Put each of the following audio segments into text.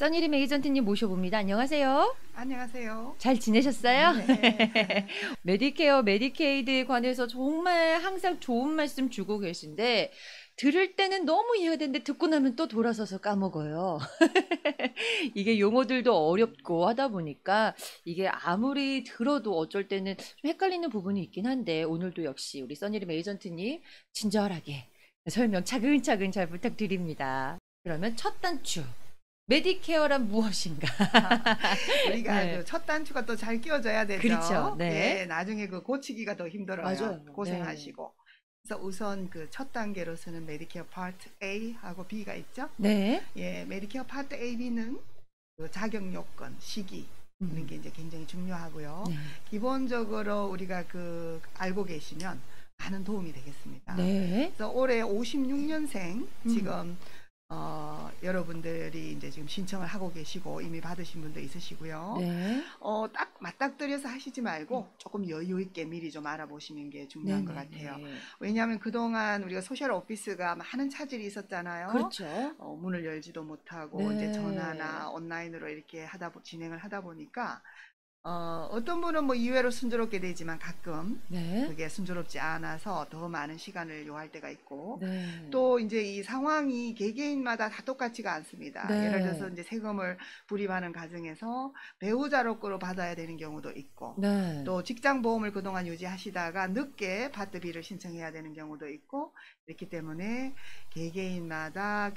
써니림 에이전트님 모셔봅니다. 안녕하세요. 안녕하세요. 잘 지내셨어요? 네. 메디케어, 메디케이드에 관해서 정말 항상 좋은 말씀 주고 계신데 들을 때는 너무 이해가 되는데 듣고 나면 또 돌아서서 까먹어요. 이게 용어들도 어렵고 하다 보니까 이게 아무리 들어도 어쩔 때는 좀 헷갈리는 부분이 있긴 한데 오늘도 역시 우리 써니림 에이전트님 친절하게 설명 차근차근 잘 부탁드립니다. 그러면 첫 단추. 메디케어란 무엇인가? 우리가 네. 그 첫 단추가 또 잘 끼워져야 되죠. 그렇죠. 네. 예, 나중에 그 고치기가 더 힘들어요. 맞아요. 고생하시고. 그래서 우선 그 첫 단계로서는 메디케어 파트 A하고 B가 있죠. 네. 예, 메디케어 파트 A, B는 그 자격 요건, 시기 이런 게 이제 굉장히 중요하고요. 네. 기본적으로 우리가 그 알고 계시면 많은 도움이 되겠습니다. 네. 그래서 올해 56년생 지금 여러분들이 이제 지금 신청을 하고 계시고 이미 받으신 분도 있으시고요. 네. 딱 맞닥뜨려서 하시지 말고 조금 여유 있게 미리 좀 알아보시는 게 중요한 것 같아요. 왜냐하면 그동안 우리가 소셜 오피스가 많은 차질이 있었잖아요. 그렇죠. 문을 열지도 못하고 네. 이제 전화나 온라인으로 이렇게 진행을 하다 보니까 어떤 분은 뭐 이외로 순조롭게 되지만 가끔 네. 그게 순조롭지 않아서 더 많은 시간을 요할 때가 있고 네. 또 이제 이 상황이 개개인마다 다 똑같지가 않습니다. 네. 예를 들어서 이제 세금을 불입하는 과정에서 배우자로서로 받아야 되는 경우도 있고 네. 또 직장 보험을 그동안 유지하시다가 늦게 파트 B를 신청해야 되는 경우도 있고 이렇기 때문에 개개인마다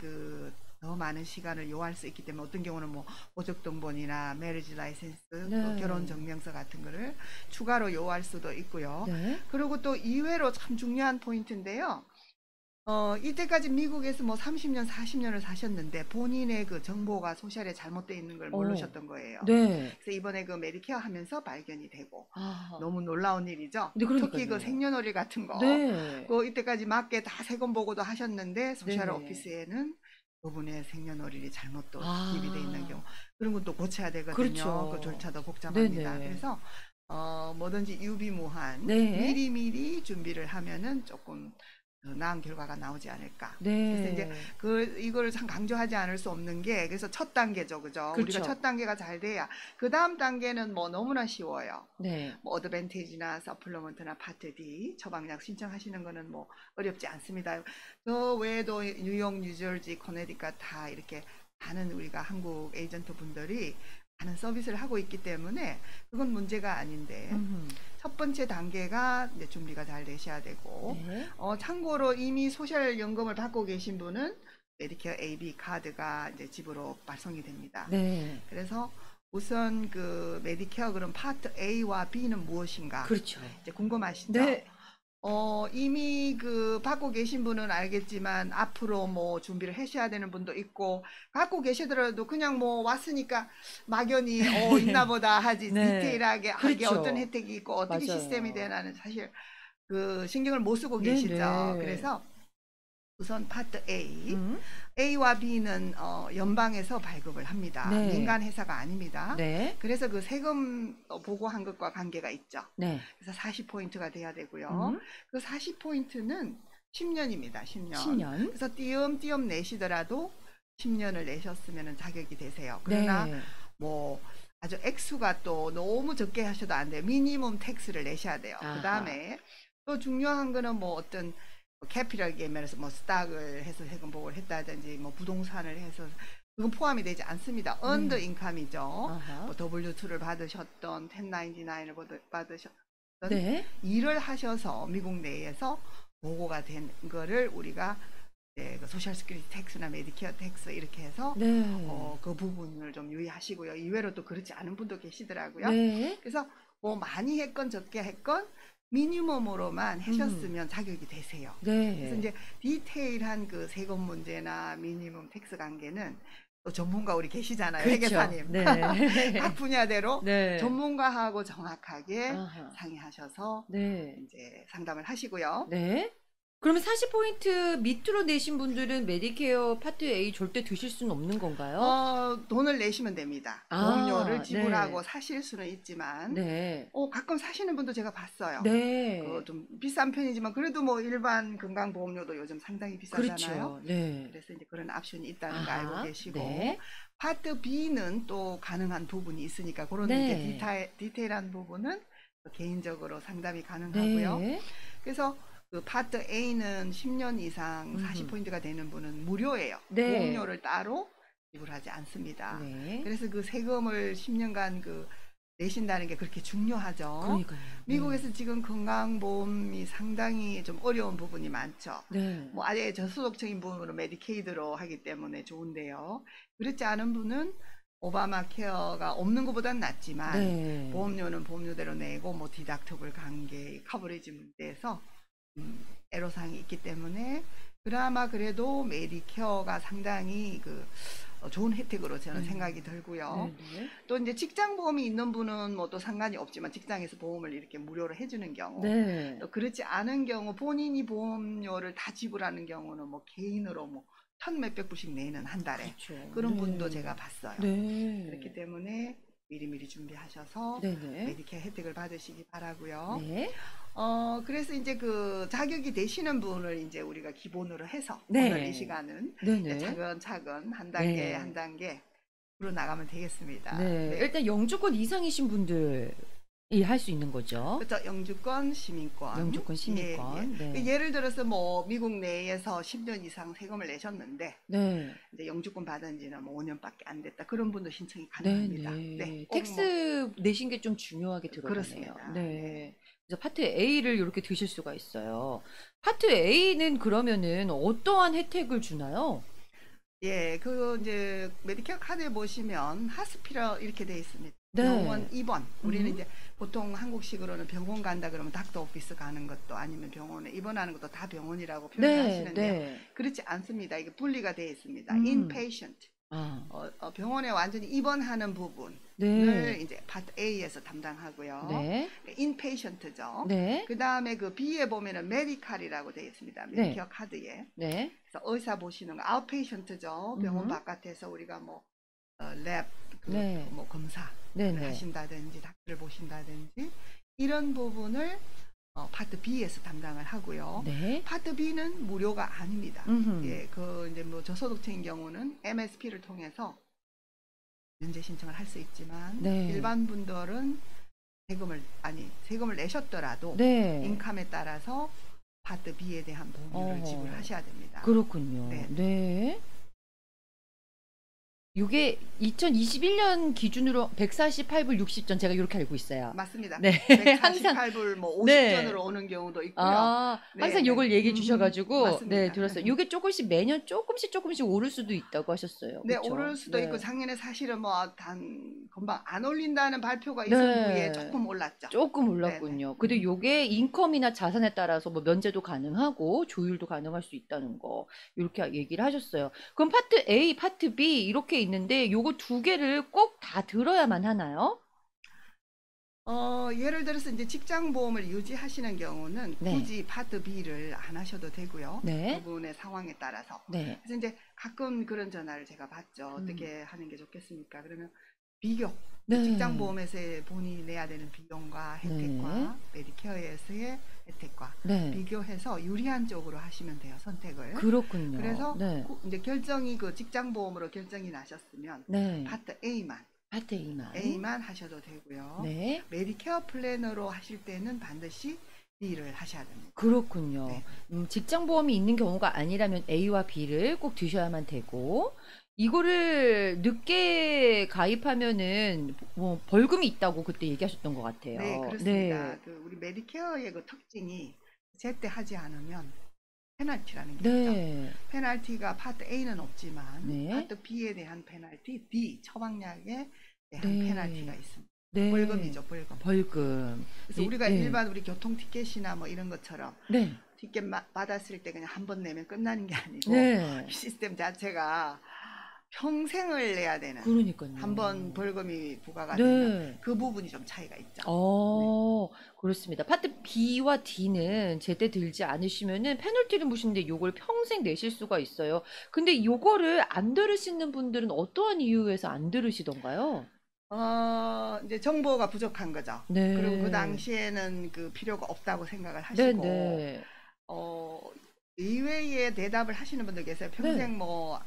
더 많은 시간을 요할 수 있기 때문에 어떤 경우는 뭐 보적등본이나 메리지 라이센스, 네. 또 결혼증명서 같은 거를 추가로 요할 수도 있고요. 네. 그리고 또 이외로 참 중요한 포인트인데요. 이때까지 미국에서 뭐 30년, 40년을 사셨는데 본인의 그 정보가 소셜에 잘못되어 있는 걸 모르셨던 거예요. 네. 그래서 이번에 그 메디케어 하면서 발견이 되고 아. 너무 놀라운 일이죠. 네, 특히 그러니까요. 그 생년월일 같은 거. 네. 이때까지 맞게 다 세금 보고도 하셨는데 소셜 네. 오피스에는 그분의 생년월일이 잘못 또 아. 기입이 돼 있는 경우 그런 건 또 고쳐야 되거든요. 그렇죠. 그 절차도 복잡합니다. 네네. 그래서 뭐든지 유비무한 네. 미리미리 준비를 하면은 조금 나은 결과가 나오지 않을까. 그래서 이제 네. 이거를 참 강조하지 않을 수 없는 게 그래서 첫 단계죠, 그죠? 그렇죠. 우리가 첫 단계가 잘 돼야 그 다음 단계는 뭐 너무나 쉬워요. 네. 뭐 어드밴티지나 서플러먼트나 파트 D 처방약 신청하시는 거는 뭐 어렵지 않습니다. 그 외에도 뉴욕, 뉴저지, 코네티컷 다 이렇게 많은 우리가 한국 에이전트 분들이 많은 서비스를 하고 있기 때문에 그건 문제가 아닌데 첫 번째 단계가 이제 준비가 잘 되셔야 되고 네. 참고로 이미 소셜 연금을 받고 계신 분은 메디케어 AB 카드가 이제 집으로 발송이 됩니다. 네. 그래서 우선 그 메디케어 그럼 파트 A와 B는 무엇인가? 그렇죠. 이제 궁금하시죠? 네. 이미 그 받고 계신 분은 알겠지만 앞으로 뭐 준비를 하셔야 되는 분도 있고 갖고 계시더라도 그냥 뭐 왔으니까 막연히 있나 보다 하지 네. 디테일하게 이게 그렇죠. 어떤 혜택이 있고 어떻게 맞아요. 시스템이 되나는 사실 그 신경을 못 쓰고 네네. 계시죠. 그래서 우선 파트 A, 음. A와 B는 연방에서 발급을 합니다. 네. 민간 회사가 아닙니다. 네. 그래서 그 세금 보고한 것과 관계가 있죠. 네. 그래서 40포인트가 돼야 되고요. 그 40포인트는 10년입니다. 10년. 10년. 그래서 띄엄띄엄 내시더라도 10년을 내셨으면 자격이 되세요. 그러나 네. 뭐 아주 액수가 또 너무 적게 하셔도 안 돼요. 미니멈 텍스를 내셔야 돼요. 아하. 그 다음에 또 중요한 거는 뭐 어떤 캐피럴 게임에서 뭐 스탁을 해서 세금 보고를 했다든지 뭐 부동산을 해서 그건 포함이 되지 않습니다. 언더 인컴이죠. 아하. 뭐 W2를 받으셨던 1099을 받으셨던 네. 일을 하셔서 미국 내에서 보고가 된 거를 우리가 그 소셜 스큐리티 텍스나 메디케어 텍스 이렇게 해서 네. 그 부분을 좀 유의하시고요. 이외로 또 그렇지 않은 분도 계시더라고요. 네. 그래서 뭐 많이 했건 적게 했건 미니멈으로만 하셨으면 자격이 되세요. 네. 그래서 이제 디테일한 그 세금 문제나 미니멈 텍스 관계는 또 전문가 우리 계시잖아요. 그렇죠. 회계사님. 네. 각 분야대로 네. 전문가하고 정확하게 아하. 상의하셔서 네. 이제 상담을 하시고요. 네. 그러면 40포인트 밑으로 내신 분들은 메디케어 파트 A 절대 드실 수는 없는 건가요? 돈을 내시면 됩니다. 아, 보험료를 지불하고 네. 사실 수는 있지만, 네. 가끔 사시는 분도 제가 봤어요. 네. 좀 비싼 편이지만 그래도 뭐 일반 건강보험료도 요즘 상당히 비싸잖아요. 그렇죠. 네. 그래서 이제 그런 옵션이 있다는 거 아하. 알고 계시고, 네. 파트 B는 또 가능한 부분이 있으니까 그런 네. 이제 디테일한 부분은 개인적으로 상담이 가능하고요. 네. 그래서 그 파트 A는 10년 이상 음흠. 40포인트가 되는 분은 무료예요. 네. 보험료를 따로 지불하지 않습니다. 네. 그래서 그 세금을 10년간 내신다는 게 그렇게 중요하죠. 그러니까요. 미국에서 지금 건강보험이 상당히 좀 어려운 부분이 많죠. 네. 뭐 아예 저소득층인 분으로 메디케이드로 하기 때문에 좋은데요. 그렇지 않은 분은 오바마 케어가 없는 것보단 낫지만 네. 보험료는 보험료대로 내고 뭐 디덕터블 관계, 커버리지 문제에서 애로사항이 있기 때문에 그나마 그래도 메디케어가 상당히 좋은 혜택으로 저는 생각이 들고요. 네. 또 이제 직장 보험이 있는 분은 뭐 또 상관이 없지만 직장에서 보험을 이렇게 무료로 해주는 경우, 네. 또 그렇지 않은 경우 본인이 보험료를 다 지불하는 경우는 뭐 개인으로 뭐 천 몇백 불씩 내는 한 달에 그렇죠. 그런 네. 분도 제가 봤어요. 네. 그렇기 때문에 미리미리 준비하셔서 네네. 메디케어 혜택을 받으시기 바라고요. 네. 그래서 이제 그 자격이 되시는 분을 이제 우리가 기본으로 해서 네. 오늘 이 시간은 네네. 차근차근 한 단계 네. 한 단계 풀어 나가면 되겠습니다. 네. 일단 영주권 이상이신 분들이 할 수 있는 거죠. 그렇죠. 영주권, 시민권. 영주권, 시민권. 예. 네. 예를 들어서 뭐 미국 내에서 10년 이상 세금을 내셨는데 네. 이제 영주권 받은 지는 뭐 5년밖에 안 됐다. 그런 분도 신청이 가능합니다. 네. 꼭 텍스 내신 게 좀 중요하게 들어가네요. 그렇습니다. 네. 그래서 파트 A를 이렇게 드실 수가 있어요. 파트 A는 그러면은 어떠한 혜택을 주나요? 예, 이제 메디케어 카드에 보시면 하스피럴 이렇게 돼 있습니다. 네. 병원 입원. 우리는 음. 이제 보통 한국식으로는 병원 간다 그러면 닥터 오피스 가는 것도 아니면 병원에 입원하는 것도 다 병원이라고 네. 표현하시는데요. 네. 그렇지 않습니다. 이게 분리가 되어 있습니다. 음. inpatient. 아. 병원에 완전히 입원하는 부분을 네. 이제 파트 A에서 담당하고요. 네. inpatient죠. 네. 그 다음에 그 B에 보면은 메디칼이라고 되어 있습니다. 네. 메디케어 카드에. 네. 그래서 의사 보시는 거 아웃페이션트죠. 병원 바깥에서 우리가 뭐 랩, 네. 뭐 검사 네네. 하신다든지 닥터를 보신다든지 이런 부분을 파트 B에서 담당을 하고요. 네. 파트 B는 무료가 아닙니다. 음흠. 예, 이제 뭐 저소득층인 경우는 MSP를 통해서 면제 신청을 할 수 있지만 네. 일반 분들은 세금을 내셨더라도 네. 인컴에 따라서 파트 B에 대한 보험료를 어허. 지불하셔야 됩니다. 그렇군요. 네. 네. 이게 2021년 기준으로 148불 60전 제가 이렇게 알고 있어요. 맞습니다. 네. 항상 148불 뭐 네. 50전으로 오는 경우도 있고요. 아, 항상 네, 요걸 네. 얘기해 주셔가지고 맞습니다. 네 들었어요. 요게 조금씩 매년 조금씩 오를 수도 있다고 하셨어요. 네, 그쵸? 오를 수도 네. 있고 작년에 사실은 뭐 금방 안 올린다는 발표가 네. 있은 후에 조금 올랐죠. 조금 올랐군요. 근데 요게 인컴이나 자산에 따라서 뭐 면제도 가능하고 조율도 가능할 수 있다는 거 이렇게 얘기를 하셨어요. 그럼 파트 A, 파트 B 이렇게 있는데 요거 두 개를 꼭 다 들어야만 하나요? 예를 들어서 이제 직장 보험을 유지하시는 경우는 네. 굳이 파트 B를 안 하셔도 되고요. 네. 그분의 상황에 따라서. 네. 그래서 이제 가끔 그런 전화를 제가 받죠. 어떻게 하는 게 좋겠습니까? 그러면 비교. 네. 직장 보험에서 본인이 내야 되는 비용과 혜택과 메디케어에서의 혜택과 네. 비교해서 유리한 쪽으로 하시면 돼요. 선택을. 그렇군요. 그래서 네. 이제 직장 보험으로 결정이 나셨으면 네. 파트 A만 파트 A만. 하셔도 되고요. 네. 메디케어 플랜으로 하실 때는 반드시 B를 하셔야 됩니다. 그렇군요. 네. 직장 보험이 있는 경우가 아니라면 A와 B를 꼭 드셔야만 되고 이거를 늦게 가입하면은 뭐 벌금이 있다고 그때 얘기하셨던 것 같아요. 네, 그렇습니다. 네. 우리 메디케어의 그 특징이 제때 하지 않으면 페널티라는 게 있죠. 네. 페널티가 파트 A는 없지만 네. 파트 B에 대한 페널티, D 처방약에 대한 네. 페널티가 있습니다. 네. 벌금이죠, 벌금. 벌금. 그래서 우리가 네. 일반 우리 교통 티켓이나 뭐 이런 것처럼 네. 티켓 받았을 때 그냥 한 번 내면 끝나는 게 아니고 네. 시스템 자체가 평생을 내야 되는 그러니까요. 한 번 벌금이 부과가 되면 네. 그 부분이 좀 차이가 있죠. 네. 그렇습니다. 파트 B와 D는 제때 들지 않으시면은 페널티를 무시는데 요걸 평생 내실 수가 있어요. 근데 요거를 안 들으시는 분들은 어떠한 이유에서 안 들으시던가요? 이제 정보가 부족한 거죠. 그리고 그 네. 당시에는 그 필요가 없다고 생각을 네, 하시고, 네. 어, 의외의 대답을 하시는 분들 계세요. 네. 평생 뭐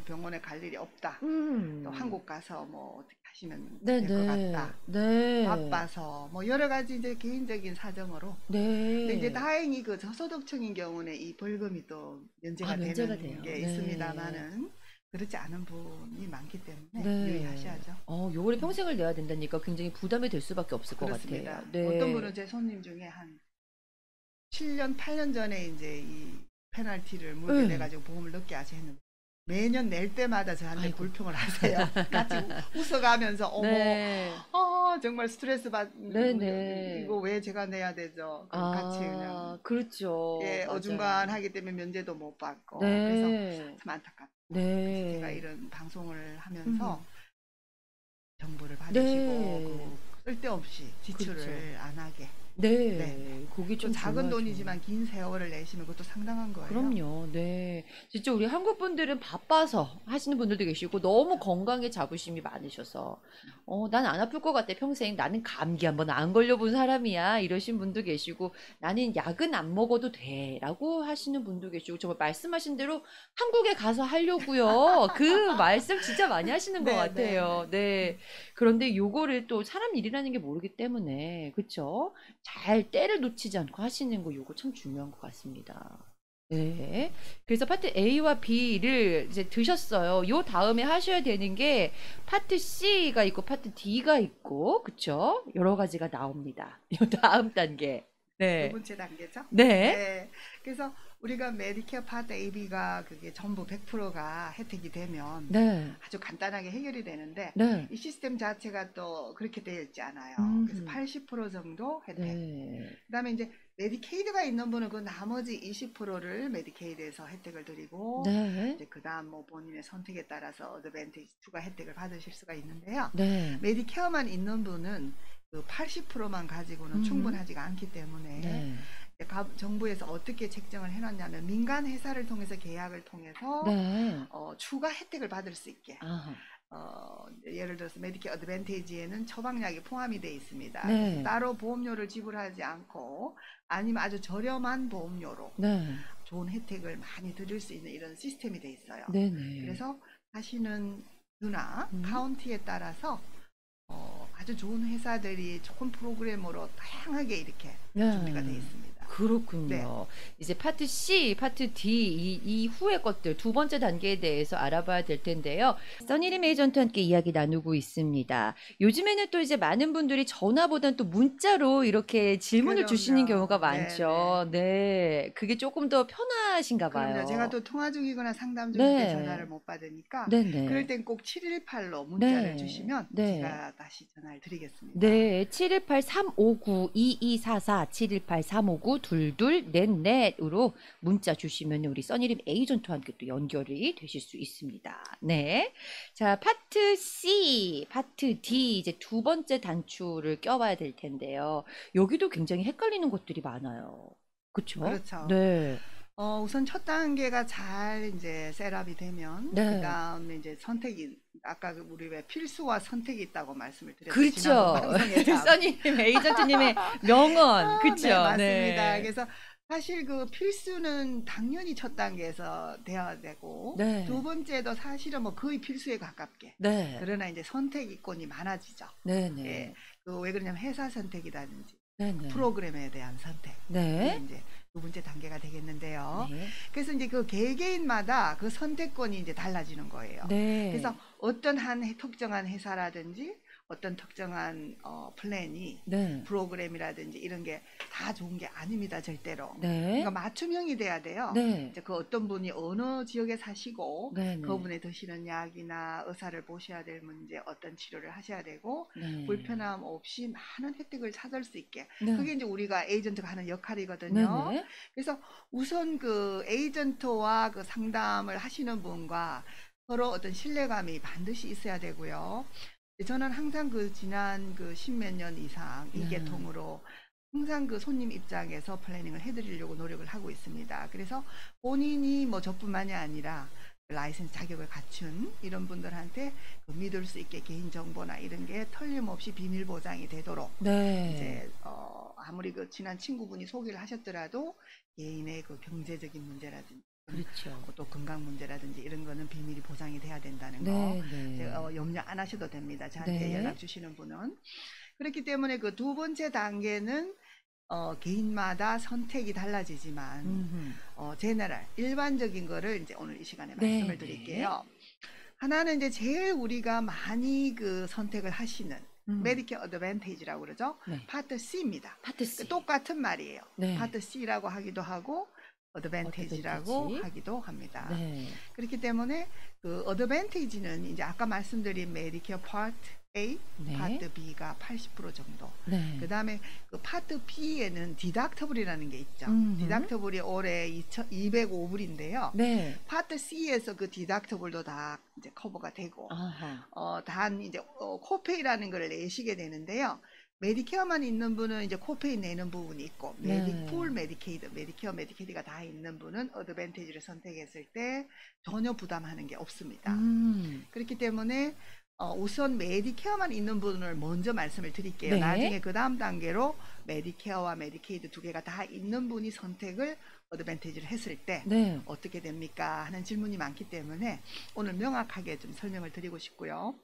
병원에 갈 일이 없다. 또 음. 한국 가서 뭐 어떻게 하시면 네, 될 것 네. 같다. 네. 바빠서 뭐 여러 가지 이제 개인적인 사정으로. 네. 근데 이제 다행히 그 저소득층인 경우는 이 벌금이 또 면제가 면제가 되는 돼요. 게 네. 있습니다만은 그렇지 않은 분이 많기 때문에 네. 유의하셔야죠. 요거를 평생을 내야 된다니까 굉장히 부담이 될 수밖에 없을 것 그렇습니다. 같아요. 네. 어떤 분은 제 손님 중에 한 7년, 8년 전에 이제 이 페널티를 물게 네. 돼가지고 보험을 넣게 하시 했는데 매년 낼 때마다 저한테 아이고. 불평을 하세요. 같이 웃어가면서 어머, 네. 정말 스트레스 네네. 이거 왜 제가 내야 되죠? 그럼 같이 그냥 그렇죠. 예, 맞아요. 어중간하기 때문에 면제도 못 받고 그래서 네. 참 안타깝다. 그래서 제가 네. 이런 방송을 하면서 음. 정보를 받으시고 네. 그 쓸데없이 지출을 그렇죠. 안 하게. 네. 네. 그게 또 좀 작은 중요하죠. 돈이지만 긴 세월을 내시면 그것도 상당한 거예요. 그럼요. 네. 진짜 우리 한국 분들은 바빠서 하시는 분들도 계시고 너무 건강에 자부심이 많으셔서 난 안 아플 것 같아 평생. 나는 감기 한번 안 걸려본 사람이야. 이러신 분도 계시고 나는 약은 안 먹어도 돼라고 하시는 분도 계시고 정말 말씀하신 대로 한국에 가서 하려고요. 그 말씀 진짜 많이 하시는 것 네, 같아요. 네. 그런데 요거를 또 사람 일이라는 게 모르기 때문에 그쵸? 잘 때를 놓치지 않고 하시는 거 요거 참 중요한 것 같습니다. 네. 그래서 파트 A와 B를 이제 드셨어요. 요 다음에 하셔야 되는 게 파트 C가 있고 파트 D가 있고 그쵸? 여러 가지가 나옵니다. 요 다음 단계. 두 네. 번째 단계죠. 네. 네. 그래서 우리가 메디케어 파트 AB가 그게 전부 100%가 혜택이 되면 네. 아주 간단하게 해결이 되는데 네. 이 시스템 자체가 또 그렇게 되어 있지 않아요. 그래서 80% 정도 혜택. 네. 그다음에 이제 메디케이드가 있는 분은 그 나머지 20%를 메디케이드에서 혜택을 드리고 네. 이제 그다음 뭐 본인의 선택에 따라서 어드밴티지 추가 혜택을 받으실 수가 있는데요. 네. 메디케어만 있는 분은 그 80%만 가지고는 충분하지가 않기 때문에 네. 정부에서 어떻게 책정을 해놨냐면 민간 회사를 통해서 계약을 통해서 네. 추가 혜택을 받을 수 있게 아하. 예를 들어서 메디케어 어드밴티지에는 처방약이 포함이 되어 있습니다. 네. 그래서 따로 보험료를 지불하지 않고 아니면 아주 저렴한 보험료로 네. 좋은 혜택을 많이 드릴 수 있는 이런 시스템이 되어 있어요. 네네. 그래서 하시는 주나 음. 카운티에 따라서 아주 좋은 회사들이 좋은 프로그램으로 다양하게 이렇게 준비가 되어 있습니다. 그렇군요. 네. 이제 파트 C, 파트 D 이 후의 것들 두 번째 단계에 대해서 알아봐야 될 텐데요. 써니림 에이전트와 함께 이야기 나누고 있습니다. 요즘에는 또 이제 많은 분들이 전화보다는 또 문자로 이렇게 질문을 그럼요. 주시는 경우가 네, 많죠. 네. 그게 조금 더 편하신가 봐요. 그럼요. 제가 또 통화 중이거나 상담 중일 때 네. 전화를 못 받으니까 네네. 그럴 땐 꼭 718로 문자를 네. 주시면 네. 제가 다시 전화를 드리겠습니다. 네, 718-359-2244, 718-359-2244으로 문자 주시면 우리 써니림 에이전트와 함께 또 연결이 되실 수 있습니다. 네. 자, 파트 C, 파트 D 이제 두 번째 단추를 껴봐야 될 텐데요. 여기도 굉장히 헷갈리는 것들이 많아요. 그쵸? 그렇죠. 네. 우선 첫 단계가 잘 이제 셋업이 되면 네. 그다음에 이제 선택이 아까 우리 왜 필수와 선택이 있다고 말씀을 드렸죠. 그렇죠. 지난번 방송에 참. 써니림 에이전트님의 명언. 그쵸? 네, 맞습니다. 네. 그래서 사실 그 필수는 당연히 첫 단계에서 돼야 되고 네. 두 번째도 사실은 뭐 거의 필수에 가깝게. 네. 그러나 이제 선택권이 많아지죠. 네네. 예. 왜 그러냐면 회사 선택이라든지 네네. 프로그램에 대한 선택. 네. 이게 이제 두 번째 단계가 되겠는데요. 네. 그래서 이제 그 개개인마다 그 선택권이 이제 달라지는 거예요. 네. 그래서 어떤 특정한 회사라든지 어떤 특정한 플랜이 네. 프로그램이라든지 이런 게 다 좋은 게 아닙니다, 절대로. 네. 그러니까 맞춤형이 돼야 돼요. 네. 이제 그 어떤 분이 어느 지역에 사시고 네. 그분이 드시는 약이나 의사를 보셔야 될 문제, 어떤 치료를 하셔야 되고 네. 불편함 없이 많은 혜택을 찾을 수 있게. 네. 그게 이제 우리가 에이전트가 하는 역할이거든요. 네네. 그래서 우선 그 에이전트와 그 상담을 하시는 분과 서로 어떤 신뢰감이 반드시 있어야 되고요. 저는 항상 그 지난 그 십몇 년 이상 이 네. 계통으로 항상 그 손님 입장에서 플래닝을 해드리려고 노력을 하고 있습니다. 그래서 본인이 뭐 저뿐만이 아니라 라이센스 자격을 갖춘 이런 분들한테 그 믿을 수 있게 개인 정보나 이런 게 틀림없이 비밀 보장이 되도록 네. 이제 아무리 그 친한 친구분이 소개를 하셨더라도 개인의 그 경제적인 문제라든지 그렇죠. 또 건강 문제라든지 이런 거는 비밀이 보장이 돼야 된다는 거 네, 네. 염려 안 하셔도 됩니다. 저한테 네. 연락 주시는 분은. 그렇기 때문에 그 두 번째 단계는 개인마다 선택이 달라지지만 제너럴 일반적인 거를 이제 오늘 이 시간에 네, 말씀을 드릴게요. 하나는 이제 제일 우리가 많이 그 선택을 하시는 메디케어 어드밴티지라고 그러죠. 네. 파트 C입니다. 파트 C. 똑같은 말이에요. 네. 파트 C라고 하기도 하고 어드밴티지라고 어드밴티지. 하기도 합니다. 네. 그렇기 때문에 그 어드밴티지는 이제 아까 말씀드린 메디케어 파트 A, 네. 파트 B가 80% 정도. 네. 그 다음에 그 파트 B에는 디덕터블이라는 게 있죠. 디덕터블이 올해 205불인데요. 네. 파트 C에서 그 디덕터블도 다 이제 커버가 되고, 아하. 단 이제 코페이라는 걸 내시게 되는데요. 메디케어만 있는 분은 이제 코페이 내는 부분이 있고, 네. 풀 메디케이드, 메디케어, 메디케이드가 다 있는 분은 어드밴티지를 선택했을 때 전혀 부담하는 게 없습니다. 그렇기 때문에 우선 메디케어만 있는 분을 먼저 말씀을 드릴게요. 네. 나중에 그 다음 단계로 메디케어와 메디케이드 두 개가 다 있는 분이 선택을 어드밴티지를 했을 때 네. 어떻게 됩니까? 하는 질문이 많기 때문에 오늘 명확하게 좀 설명을 드리고 싶고요.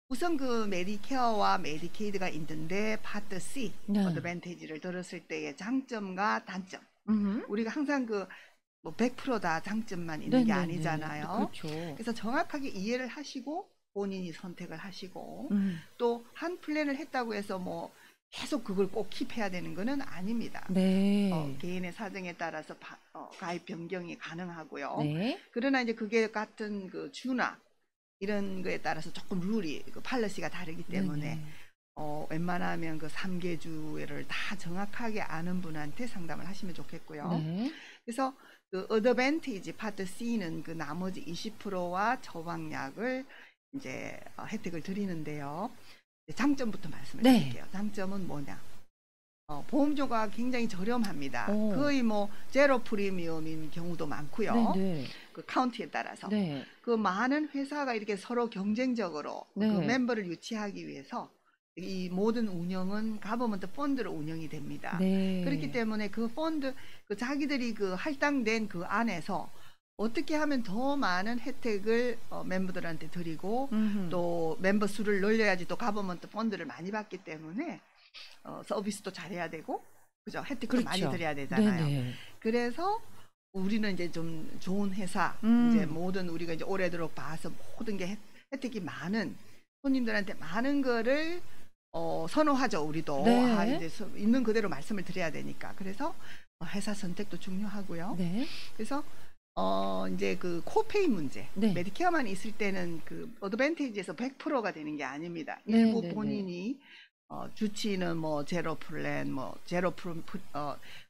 우선 그 메디케어와 메디케이드가 있는데 파트 C 네. 어드밴티지를 들었을 때의 장점과 단점. 음흠. 우리가 항상 그 뭐 100%다 장점만 있는 네, 게 네, 아니잖아요. 네. 그렇죠. 그래서 정확하게 이해를 하시고 본인이 선택을 하시고 음. 또 한 플랜을 했다고 해서 뭐 계속 그걸 꼭 킵해야 되는 거는 아닙니다. 네. 개인의 사정에 따라서 가입 변경이 가능하고요. 네. 그러나 이제 그게 같은 그 주나 이런 거에 따라서 조금 룰이 그 팔러시가 다르기 때문에 네네. 웬만하면 그 3개주를 다 정확하게 아는 분한테 상담을 하시면 좋겠고요. 네. 그래서 그 어드밴티지 파트 C는 그 나머지 20%와 처방약을 이제 혜택을 드리는데요. 장점부터 말씀을 네. 드릴게요. 장점은 뭐냐? 보험료가 굉장히 저렴합니다. 오. 거의 뭐 제로 프리미엄인 경우도 많고요. 네. 그 카운티에 따라서 네. 그 많은 회사가 이렇게 서로 경쟁적으로 네. 그 멤버를 유치하기 위해서 이 모든 운영은 가버먼트 펀드로 운영이 됩니다. 네. 그렇기 때문에 그 펀드 그 자기들이 그 할당된 그 안에서 어떻게 하면 더 많은 혜택을 멤버들한테 드리고 또 멤버 수를 늘려야지 또 가버먼트 펀드를 많이 받기 때문에 서비스도 잘해야 되고 그죠? 혜택도 그렇죠. 많이 드려야 되잖아요. 네네. 그래서 우리는 이제 좀 좋은 회사 이제 모든 우리가 이제 올해도록 봐서 모든 게 혜택이 많은 손님들한테 많은 거를 선호하죠. 우리도 네. 이제 있는 그대로 말씀을 드려야 되니까. 그래서 회사 선택도 중요하고요. 네. 그래서 이제 그 코페이 문제, 네. 메디케어만 있을 때는 그 어드밴티지에서 100%가 되는 게 아닙니다. 네, 일부 네, 네. 본인이 주치는 뭐 제로 플랜, 뭐 제로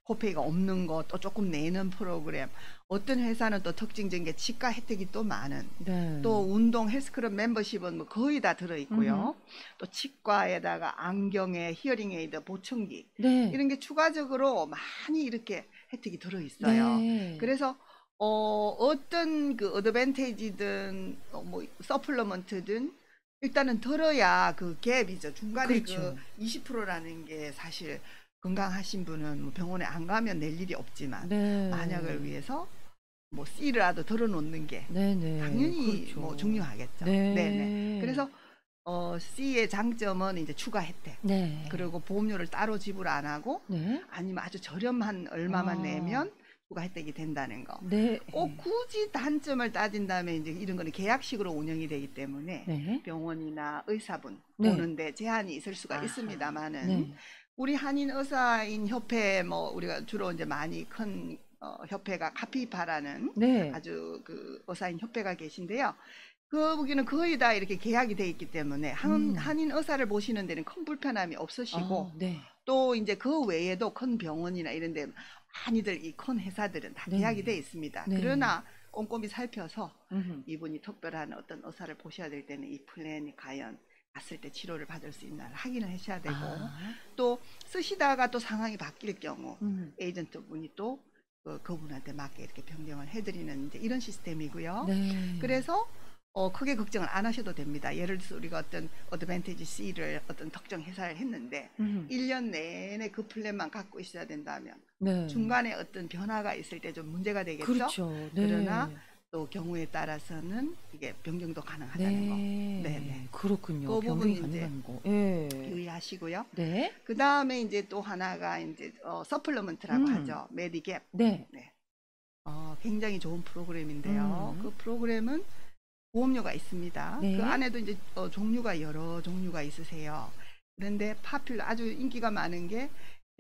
코페이가 없는 거 또 조금 내는 프로그램. 어떤 회사는 또 특징적인 게 치과 혜택이 또 많은. 네. 또 운동 헬스클럽 멤버십은 뭐 거의 다 들어 있고요. 또 치과에다가 안경에 히어링 에이드 보청기 네. 이런 게 추가적으로 많이 이렇게 혜택이 들어 있어요. 네. 그래서 어떤 그 어드밴티지든 뭐 서플러먼트든 일단은 들어야 그 갭이죠. 중간에 그렇죠. 그 20%라는 게 사실 건강하신 분은 뭐 병원에 안 가면 낼 일이 없지만 네. 만약을 위해서 뭐 C라도 들어놓는 게 네네. 당연히 그렇죠. 뭐 중요하겠죠. 네. 네네. 그래서 C의 장점은 이제 추가 혜택. 네. 그리고 보험료를 따로 지불 안 하고 네. 아니면 아주 저렴한 얼마만 아. 내면 추가 혜택이 된다는 거. 네. 꼭 굳이 단점을 따진다면 이제 이런 거는 계약식으로 운영이 되기 때문에 네. 병원이나 의사분 네. 보는데 제한이 있을 수가 아하. 있습니다만은 네. 우리 한인 의사인 협회 뭐 우리가 주로 이제 많이 큰 협회가 카피파라는 네. 아주 그 의사인 협회가 계신데요. 거기는 거의 다 이렇게 계약이 돼 있기 때문에 한인 의사를 보시는 데는 큰 불편함이 없으시고 네. 또 이제 그 외에도 큰 병원이나 이런 데 많이들 이 큰 회사들은 다 네. 계약이 돼 있습니다. 네. 그러나 꼼꼼히 살펴서 음흠. 이분이 특별한 어떤 의사를 보셔야 될 때는 이 플랜이 과연 갔을 때 치료를 받을 수 있나 확인을 하셔야 되고 또 쓰시다가 또 상황이 바뀔 경우 에이전트 분이 또 그분한테 맞게 이렇게 변경을 해드리는 이제 이런 시스템이고요. 네. 그래서 크게 걱정을 안 하셔도 됩니다. 예를 들어서 우리가 어떤 어드밴티지 C를 어떤 특정 회사를 했는데 1년 내내 그 플랜만 갖고 있어야 된다면 네. 중간에 어떤 변화가 있을 때 좀 문제가 되겠죠. 그렇죠. 네. 그러나 또 경우에 따라서는 이게 변경도 가능하다는 거. 네. 그렇군요. 그 부분 변경이 이제 가능한 거. 예. 유의하시고요. 네. 그 다음에 이제 또 하나가 이제 서플리먼트라고 하죠. 메디갭. 네. 굉장히 좋은 프로그램인데요. 그 프로그램은 보험료가 있습니다. 네. 그 안에도 이제 종류가 여러 종류가 있으세요. 그런데 아주 인기가 많은 게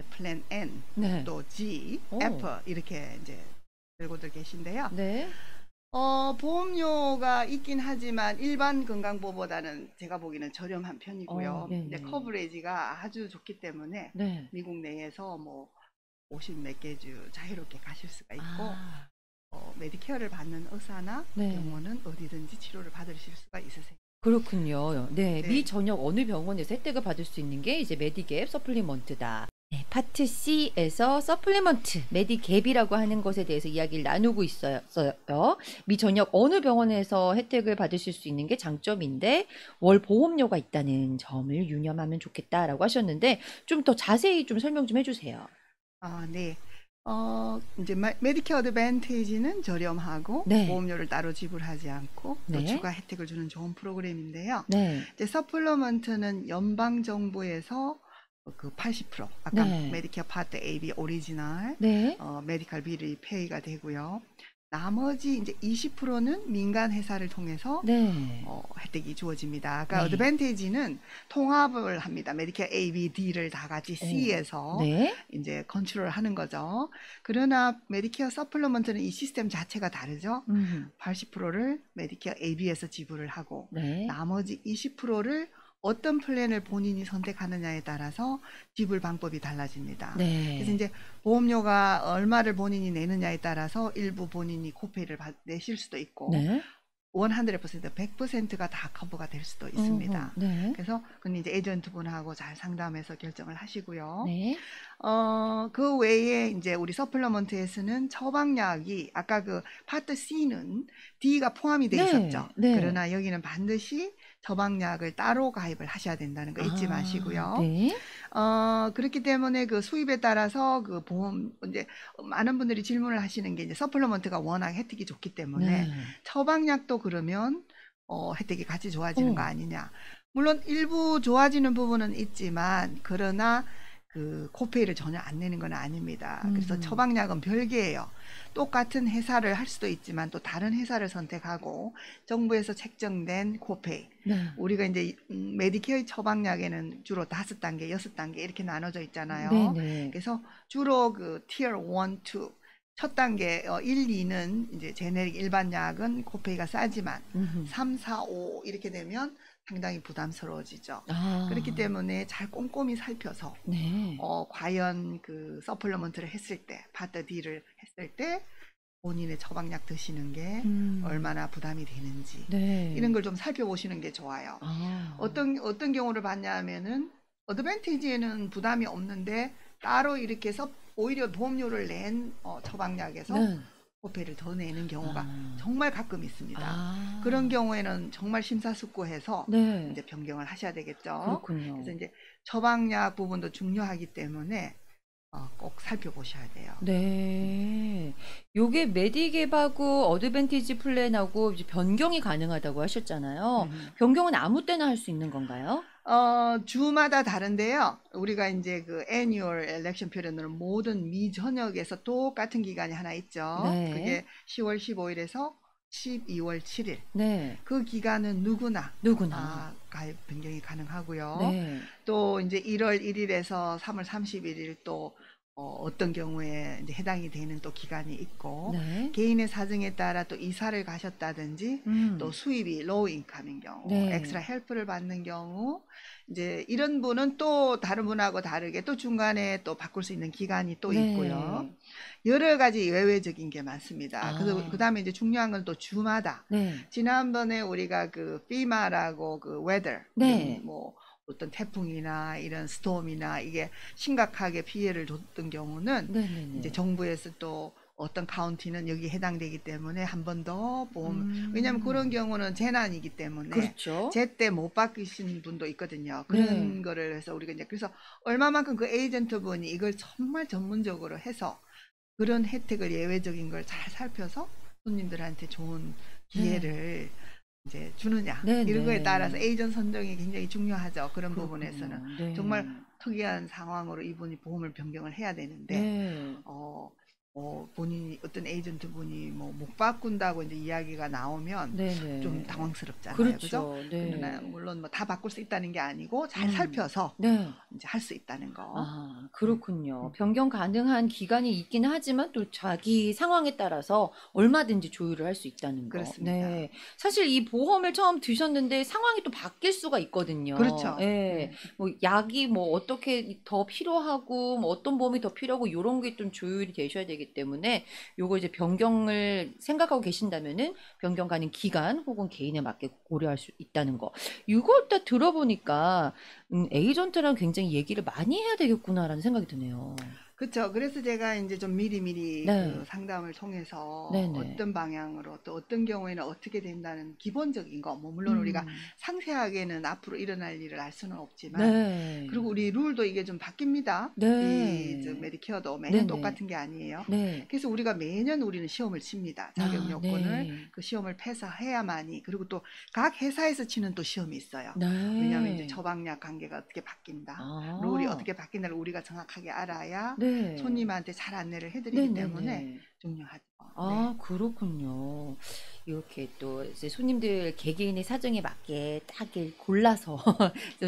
플랜 N, 네. 또 G, 오. F 이렇게 이제 들고들 계신데요. 네. 보험료가 있긴 하지만 일반 건강보험보다는 제가 보기에는 저렴한 편이고요. 네네. 이제 커버리지가 아주 좋기 때문에 네. 미국 내에서 뭐 50 몇 개 주 자유롭게 가실 수가 있고 아. 메디케어를 받는 의사나 네. 병원은 어디든지 치료를 받으실 수가 있으세요. 그렇군요. 네. 네. 미 전역 어느 병원에서 혜택을 받을 수 있는 게 이제 메디갭 서플리먼트다. 네, 파트 C에서 서플리먼트, 메디갭이라고 하는 것에 대해서 이야기를 나누고 있어요. 미 전역 어느 병원에서 혜택을 받으실 수 있는 게 장점인데 월 보험료가 있다는 점을 유념하면 좋겠다라고 하셨는데 좀 더 자세히 좀 설명 좀 해주세요. 네. 이제 메디케어 어드밴티지는 저렴하고 네. 보험료를 따로 지불하지 않고 또 네. 추가 혜택을 주는 좋은 프로그램인데요. 네. 이제 서플리먼트는 연방 정부에서 그 80% 아까 네. 메디케어 파트 A, B 오리지널 네. 메디컬 비리 페이가 되고요. 나머지 이제 20%는 민간 회사를 통해서 네. 혜택이 주어집니다. 그러니까 네. 어드밴티지는 통합을 합니다. 메디케어 A, B, D를 다 같이 C에서 네. 이제 컨트롤 하는 거죠. 그러나 메디케어 서플리먼트는 이 시스템 자체가 다르죠. 80%를 메디케어 A, B에서 지불을 하고 네. 나머지 20%를 어떤 플랜을 본인이 선택하느냐에 따라서 지불 방법이 달라집니다. 네. 그래서 이제 보험료가 얼마를 본인이 내느냐에 따라서 일부 본인이 코페이를 내실 수도 있고 네. 100%가 다 커버가 될 수도 있습니다. 네. 그래서 그건 이제 에이전트 분하고 잘 상담해서 결정을 하시고요. 네. 그 외에 이제 우리 서플리먼트에서는 처방약이 아까 그 파트 C는 D가 포함이 돼 네. 있었죠. 네. 그러나 여기는 반드시 처방약을 따로 가입을 하셔야 된다는 거 잊지 마시고요. 네. 그렇기 때문에 그 수입에 따라서 그 보험 이제 많은 분들이 질문을 하시는 게 이제 서플리먼트가 워낙 혜택이 좋기 때문에 네. 처방약도 그러면 혜택이 같이 좋아지는 거 아니냐. 물론 일부 좋아지는 부분은 있지만 그러나 그 코페이를 전혀 안 내는 건 아닙니다. 그래서 처방약은 별개예요. 똑같은 회사를 할 수도 있지만 또 다른 회사를 선택하고 정부에서 책정된 코페이. 네. 우리가 이제 메디케어 처방약에는 주로 5단계, 6단계 이렇게 나눠져 있잖아요. 네네. 그래서 주로 그 티어 1, 2 첫 단계 1, 2는 이제 제네릭 일반 약은 코페이가 싸지만 3, 4, 5 이렇게 되면 상당히 부담스러워지죠. 그렇기 때문에 잘 꼼꼼히 살펴서 네. 과연 그 서플리먼트를 했을 때 파트 D를 했을 때 본인의 처방약 드시는 게 얼마나 부담이 되는지 네. 이런 걸 좀 살펴보시는 게 좋아요. 어떤 경우를 봤냐면은 어드밴티지에는 부담이 없는데 따로 이렇게 오히려 보험료를 낸 처방약에서 네. 코페이를 더 내는 경우가 정말 가끔 있습니다. 그런 그런 경우에는 정말 심사숙고해서 네. 이제 변경을 하셔야 되겠죠. 그렇군요. 그래서 이제 처방약 부분도 중요하기 때문에 꼭 살펴보셔야 돼요. 네. 요게 메디갭하고 어드밴티지 플랜하고 이제 변경이 가능하다고 하셨잖아요. 변경은 아무 때나 할 수 있는 건가요? 주마다 다른데요. 우리가 이제 그 annual election period는 모든 미 전역에서 똑같은 기간이 하나 있죠. 네. 그게 10월 15일에서 12월 7일. 네. 그 기간은 누구나 가입 변경이 가능하고요. 네. 또 이제 1월 1일에서 3월 31일 또 어떤 경우에 이제 해당이 되는 또 기간이 있고 네. 개인의 사정에 따라 또 이사를 가셨다든지 또 수입이 로우 인컴인 경우 네. 엑스트라 헬프를 받는 경우 이제 이런 분은 또 다른 분하고 다르게 또 중간에 또 바꿀 수 있는 기간이 또 있고요. 여러 가지 예외적인 게 많습니다. 그래서 그다음에 이제 중요한 건 또 주마다 네. 지난번에 우리가 그 FEMA라고 그 weather 네. 뭐 어떤 태풍이나 이런 스톰이나 이게 심각하게 피해를 줬던 경우는 네네네. 이제 정부에서 또 어떤 카운티는 여기 해당되기 때문에 한 번 더 보험 왜냐하면 그런 경우는 재난이기 때문에 그렇죠. 제때 못 받으신 분도 있거든요. 그런 네. 거를 해서 우리가 이제 그래서 얼마만큼 그 에이전트 분이 이걸 정말 전문적으로 해서 그런 혜택을 예외적인 걸 잘 살펴서 손님들한테 좋은 기회를 이제 주느냐 이런 거에 네네. 따라서 에이전트 선정이 굉장히 중요하죠. 그런 그렇군요. 부분에서는 네. 정말 특이한 상황으로 이분이 보험을 변경을 해야 되는데 네. 본인이 어떤 에이전트 분이 뭐 못 바꾼다고 이제 이야기가 나오면 네네. 좀 당황스럽잖아요. 그죠? 그렇죠. 네. 그러나 물론 뭐 다 바꿀 수 있다는 게 아니고 잘 살펴서 네. 이제 할 수 있다는 거. 아, 그렇군요. 변경 가능한 기간이 있긴 하지만 또 자기 상황에 따라서 얼마든지 조율을 할 수 있다는 거. 그렇습니다. 네. 사실 이 보험을 처음 드셨는데 상황이 또 바뀔 수가 있거든요. 그렇죠. 예. 뭐 약이 뭐 어떻게 더 필요하고 뭐 어떤 보험이 더 필요하고 요런 게 좀 조율이 되셔야 되기 때문에 요거 이제 변경을 생각하고 계신다면은 변경 가능 기간 혹은 개인에 맞게 고려할 수 있다는 거. 이걸 딱 들어보니까 에이전트랑 굉장히 얘기를 많이 해야 되겠구나라는 생각이 드네요. 그렇죠. 그래서 제가 이제 좀 미리미리 네. 그 상담을 통해서 네네. 어떤 방향으로 또 어떤 경우에는 어떻게 된다는 기본적인 거, 뭐 물론 우리가 상세하게는 앞으로 일어날 일을 알 수는 없지만, 네. 그리고 우리 룰도 이게 좀 바뀝니다. 네. 이 메디케어도 매년 네네. 똑같은 게 아니에요. 네. 그래서 우리가 매년 우리는 시험을 칩니다. 자격 아, 요건을 네. 그 시험을 패스해야만이. 그리고 또 각 회사에서 치는 또 시험이 있어요. 네. 왜냐하면 이제 처방약 관계가 어떻게 바뀐다, 아. 룰이 어떻게 바뀐다를 우리가 정확하게 알아야 네. 손님한테 잘 안내를 해드리기 네네네. 때문에 중요하죠. 아, 그렇군요. 이렇게 또 이제 손님들 개개인의 사정에 맞게 딱 이렇게 골라서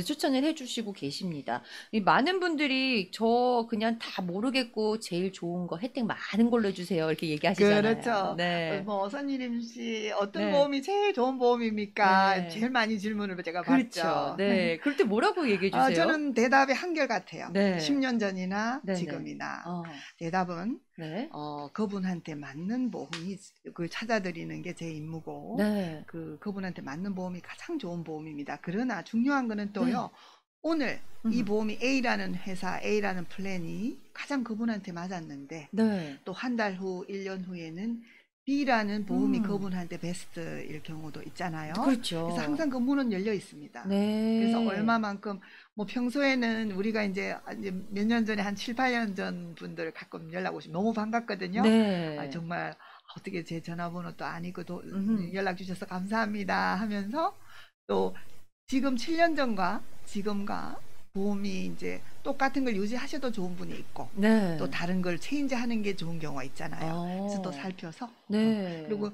추천을 해주시고 계십니다. 이 많은 분들이 저 그냥 다 모르겠고 제일 좋은 거 혜택 많은 걸로 해주세요. 이렇게 얘기하시잖아요. 그렇죠. 네. 뭐 선희림 씨 어떤 네. 보험이 제일 좋은 보험입니까? 네. 제일 많이 질문을 제가 그렇죠. 받죠. 네. 그럴 때 뭐라고 얘기해 주세요? 저는 대답이 한결같아요. 네. 10년 전이나 네네. 지금이나 어. 대답은 네. 그분한테 맞는 보험이 그 찾아드리는 게 제 임무고 네. 그분한테 맞는 보험이 가장 좋은 보험입니다. 그러나 중요한 거는 또요. 오늘 이 음. 보험이 A라는 회사, A라는 플랜이 가장 그분한테 맞았는데 네. 또 한 달 후, 1년 후에는 B라는 보험이 음. 그분한테 베스트일 경우도 있잖아요. 그렇죠. 그래서 항상 그 문은 열려 있습니다. 네. 그래서 얼마만큼 뭐 평소에는 우리가 이제 몇 년 전에 한 7, 8년 전 분들 가끔 연락 오시면 너무 반갑거든요. 네. 정말 어떻게 제 전화번호도 아니고 음흠. 연락 주셔서 감사합니다 하면서 또 지금 7년 전과 지금과 보험이 이제 똑같은 걸 유지하셔도 좋은 분이 있고 네. 또 다른 걸 체인지하는 게 좋은 경우가 있잖아요. 그래서 또 살펴서 네. 그리고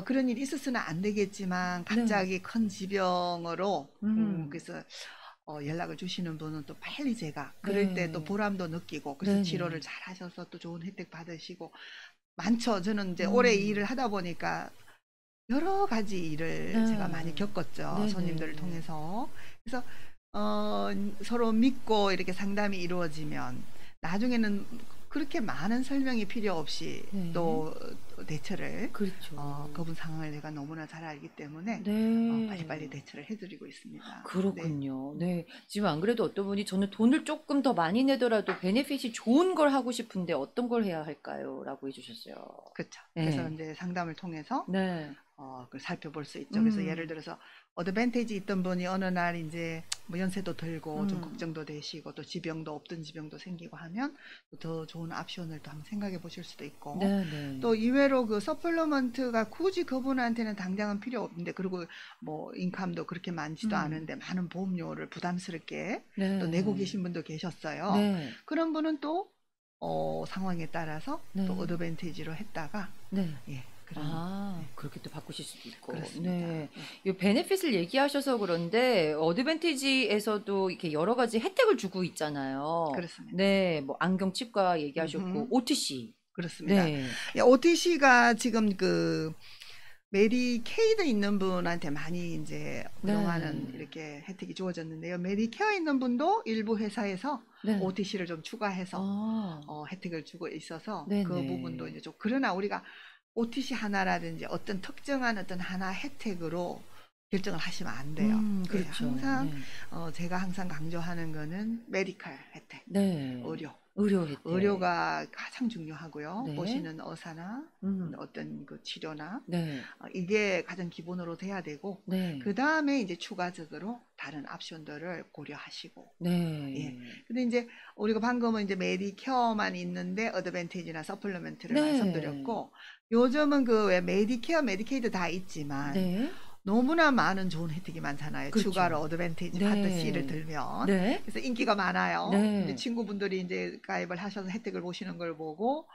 그런 일이 있었으면 안 되겠지만 갑자기 큰 지병으로 그래서 연락을 주시는 분은 또 빨리 제가 그럴 때 또 보람도 느끼고 그래서 네네. 치료를 잘 하셔서 또 좋은 혜택 받으시고 많죠. 저는 이제 오래 일을 하다 보니까 여러 가지 일을 네. 제가 많이 겪었죠. 네네. 손님들을 통해서. 그래서 서로 믿고 이렇게 상담이 이루어지면 나중에는 그렇게 많은 설명이 필요 없이 네. 또 대처를 그렇죠. 그분 상황을 내가 너무나 잘 알기 때문에 네. 빨리빨리 대처를 해드리고 있습니다. 그렇군요. 네. 지금 안 그래도 어떤 분이 저는 돈을 조금 더 많이 내더라도 베네핏이 좋은 걸 하고 싶은데 어떤 걸 해야 할까요? 라고 해주셨어요. 그렇죠. 네. 그래서 이제 상담을 통해서 네. 그걸 살펴볼 수 있죠. 그래서 예를 들어서 어드밴티지 있던 분이 어느 날 이제 뭐 연세도 들고 좀 걱정도 되시고 또 지병도 없던 지병도 생기고 하면 더 좋은 옵션을 또 한번 생각해 보실 수도 있고 네네. 또 이외로 그 서플리먼트가 굳이 그분한테는 당장은 필요 없는데 그리고 뭐 인컴도 그렇게 많지도 않은데 많은 보험료를 부담스럽게 네. 또 내고 계신 분도 계셨어요. 네. 그런 분은 또 상황에 따라서 네. 또 어드밴티지로 했다가 네. 예, 그런. 아, 그렇게 또 바꾸실 수도 있고. 그렇습니다. 네. 이 베네핏을 얘기하셔서 그런데 어드밴티지에서도 이렇게 여러 가지 혜택을 주고 있잖아요. 그렇습니다. 네, 뭐 안경 치과 얘기하셨고 음흠. OTC. 그렇습니다. 네. OTC가 지금 그 메디케이드 있는 분한테 많이 이제 그동안은 네. 이렇게 혜택이 주어졌는데요. 메디케어 있는 분도 일부 회사에서 네. OTC를 좀 추가해서 아, 혜택을 주고 있어서 네네. 그 부분도 이제 좀 그러나 우리가 OTC 하나라든지 어떤 특정한 어떤 하나 혜택으로 결정을 하시면 안 돼요. 그렇죠. 항상 네. 제가 항상 강조하는 거는 메디컬 혜택, 네. 의료. 의료 혜택. 의료가 가장 중요하고요. 네. 보시는 의사나 음, 어떤 그 치료나 네. 이게 가장 기본으로 돼야 되고 네. 그 다음에 이제 추가적으로 다른 옵션들을 고려하시고. 네. 예. 근데 이제 우리가 방금은 이제 메디케어만 있는데 어드밴티지나 서플리멘트를 네. 말씀드렸고 요즘은 그 왜 메디케어, 메디케이드 다 있지만 네. 너무나 많은 좋은 혜택이 많잖아요. 그렇죠. 추가로 어드밴티지 네. 파트 C를 들면. 네. 그래서 인기가 많아요. 네. 이제 친구분들이 이제 가입을 하셔서 혜택을 보시는 걸 보고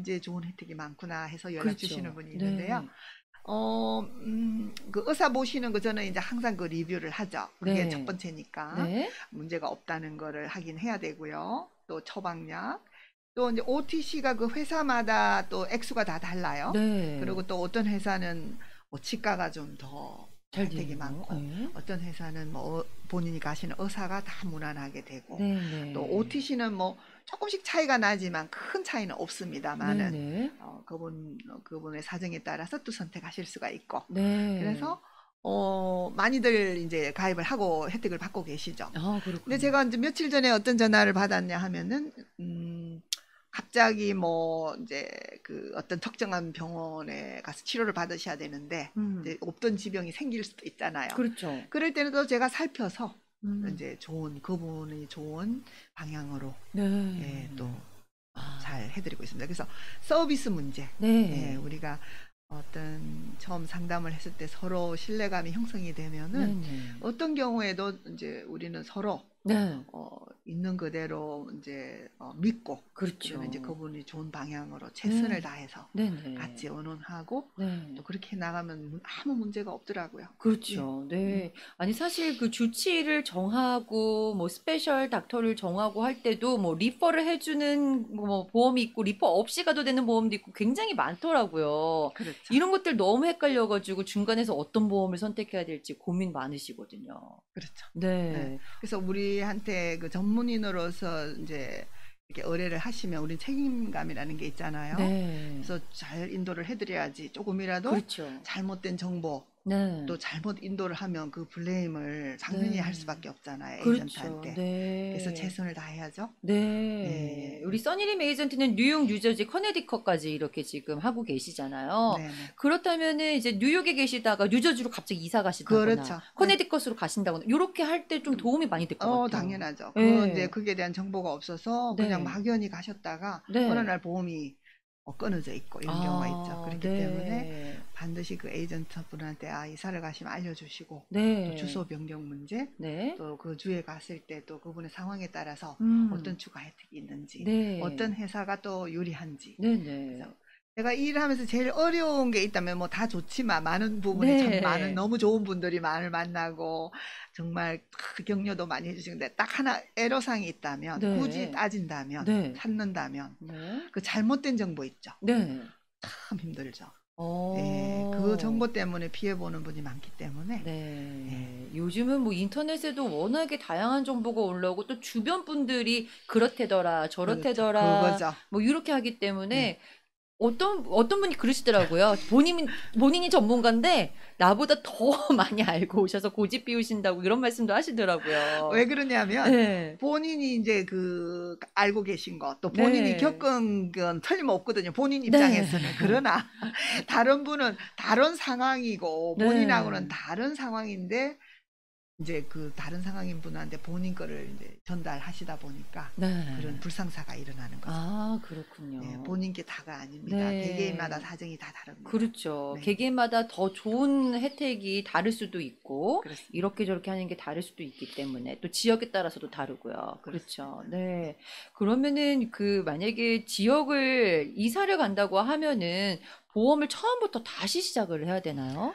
이제 좋은 혜택이 많구나 해서 연락 그렇죠. 주시는 분이 있는데요. 네. 그 의사 보시는 거 저는 이제 항상 그 리뷰를 하죠. 그게 네. 첫 번째니까 네. 문제가 없다는 거를 확인해야 되고요. 또 처방약, 또 이제 OTC가 그 회사마다 또 액수가 다 달라요. 네. 그리고 또 어떤 회사는 뭐 치과가 좀 더 잘 혜택이 되네요. 많고 네. 어떤 회사는 뭐 본인이 가시는 의사가 다 무난하게 되고 네, 네. 또 OTC는 뭐 조금씩 차이가 나지만 큰 차이는 없습니다만은 네, 네. 그분의 사정에 따라서 또 선택하실 수가 있고 네. 그래서 많이들 이제 가입을 하고 혜택을 받고 계시죠. 아, 그렇군요. 근데 제가 이제 며칠 전에 어떤 전화를 받았냐 하면은 갑자기 뭐 이제 그 어떤 특정한 병원에 가서 치료를 받으셔야 되는데 이제 없던 지병이 생길 수도 있잖아요. 그렇죠. 그럴 때는 또 제가 살펴서 이제 그분이 좋은 방향으로 네. 또 아, 잘 해드리고 있습니다. 그래서 서비스 문제, 네. 우리가 어떤 처음 상담을 했을 때 서로 신뢰감이 형성이 되면은 네, 네. 어떤 경우에도 이제 우리는 서로 네. 있는 그대로 이제 믿고 그렇죠. 그러면 이제 그분이 좋은 방향으로 최선을 다해서 네, 네. 같이 의논하고 네. 또 그렇게 나가면 아무 문제가 없더라고요. 그렇죠. 네. 아니 사실 그 주치의를 정하고 뭐 스페셜 닥터를 정하고 할 때도 뭐 리퍼를 해주는 뭐 보험이 있고 리퍼 없이 가도 되는 보험도 있고 굉장히 많더라고요. 그렇죠. 이런 것들 너무 헷갈려가지고 중간에서 어떤 보험을 선택해야 될지 고민 많으시거든요. 그렇죠. 네. 네. 그래서 우리한테 그 전문인으로서 이제 이렇게 의뢰를 하시면 우리 책임감이라는 게 있잖아요. 네. 그래서 잘 인도를 해드려야지 조금이라도 그렇죠. 잘못된 정보 네. 또 잘못 인도를 하면 그 블레임을 당연히 네. 할 수밖에 없잖아요. 그렇죠. 에이전트한테. 네. 그래서 최선을 다해야죠. 네. 우리 써니림 에이전트는 뉴욕, 뉴저지, 커네디컷까지 이렇게 지금 하고 계시잖아요. 네네. 그렇다면은 이제 뉴욕에 계시다가 뉴저지로 갑자기 이사 가신다거나 그렇죠. 커네디컷으로 가신다거나 이렇게 할 때 좀 도움이 많이 될 것 같아요. 당연하죠. 네. 이제 그게 대한 정보가 없어서 네. 그냥 막연히 가셨다가 네. 어느 날 보험이 끊어져 있고 이런 경우가 있죠. 그렇기 네. 때문에 반드시 그 에이전트 분한테 이사를 가시면 알려주시고 네. 또 주소 변경 문제 네. 또 그 주에 갔을 때 또 그분의 상황에 따라서 어떤 추가 혜택이 있는지 네. 어떤 회사가 또 유리한지 네네. 제가 일하면서 제일 어려운 게 있다면 뭐 다 좋지만 많은 부분이 네. 참 너무 좋은 분들이 많을 만나고 정말 격려도 많이 해주시는데 딱 하나 애로사항이 있다면 네. 굳이 따진다면 네. 찾는다면 네. 그 잘못된 정보 있죠. 네. 참 힘들죠. 어. 그 정보 때문에 피해보는 분이 많기 때문에 네. 요즘은 뭐 인터넷에도 워낙에 다양한 정보가 올라오고 또 주변 분들이 그렇대더라, 저렇대더라, 그거죠. 뭐 이렇게 하기 때문에 어떤 분이 그러시더라고요. 본인이 전문가인데 나보다 더 많이 알고 오셔서 고집 피우신다고 이런 말씀도 하시더라고요. 왜 그러냐면 네. 본인이 이제 알고 계신 것 또 본인이 네. 겪은 건 틀림없거든요. 본인 입장에서는. 네. 그러나 다른 분은 다른 상황이고 네. 본인하고는 다른 상황인데 이제 그 다른 상황인 분한테 본인 거를 이제 전달하시다 보니까 네. 그런 불상사가 일어나는 거죠. 아, 네, 그렇군요. 본인 게 다가 아닙니다. 개개인마다 네. 사정이 다 다릅니다. 그렇죠. 네, 개개인마다 더 좋은 혜택이 다를 수도 있고, 그렇습니다. 이렇게 저렇게 하는 게 다를 수도 있기 때문에, 또 지역에 따라서도 다르고요. 그렇죠. 그렇습니다. 네. 그러면은 만약에 지역을 이사를 간다고 하면은 보험을 처음부터 다시 시작을 해야 되나요?